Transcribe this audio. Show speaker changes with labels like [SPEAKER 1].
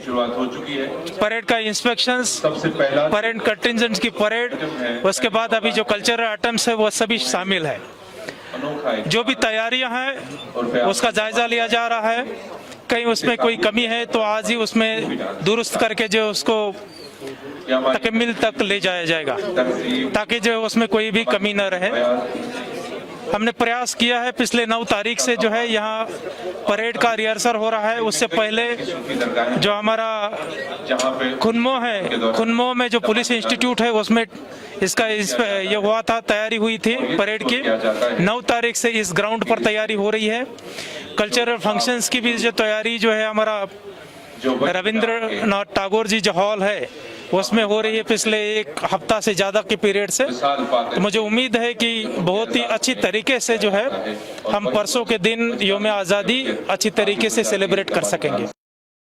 [SPEAKER 1] शुरुआत हो चुकी है।
[SPEAKER 2] परेड का इंस्पेक्शंस,
[SPEAKER 1] सबसे पहला
[SPEAKER 2] परेड कंटिजेंट की परेड, उसके बाद अभी जो कल्चरल आइटम्स है वो सभी शामिल है।
[SPEAKER 1] अनोखा एक
[SPEAKER 2] जो भी तैयारियां हैं उसका जायजा लिया जा रहा है। कहीं उसमें कोई कमी है तो आज ही उसमें दुरुस्त करके जो उसको तकमील तक ले जाया जाएगा, ताकि जो उसमें कोई भी कमी न रहे। हमने प्रयास किया है पिछले 9 तारीख से जो है यहाँ परेड का रिहर्सल हो रहा है। उससे पहले जो हमारा खुनमो है, खुनमो में जो पुलिस इंस्टीट्यूट है उसमें ये हुआ था, तैयारी हुई थी परेड की। 9 तारीख से इस ग्राउंड पर तैयारी हो रही है। कल्चरल फंक्शंस की भी जो तैयारी जो है हमारा रविंद्रनाथ टैगोर जी जो हॉल है उसमें हो रही है पिछले 1 हफ्ता से ज़्यादा के पीरियड से। तो मुझे उम्मीद है कि बहुत ही अच्छी तरीके से जो है हम परसों के दिन योम आज़ादी अच्छी तरीके से सेलिब्रेट कर सकेंगे।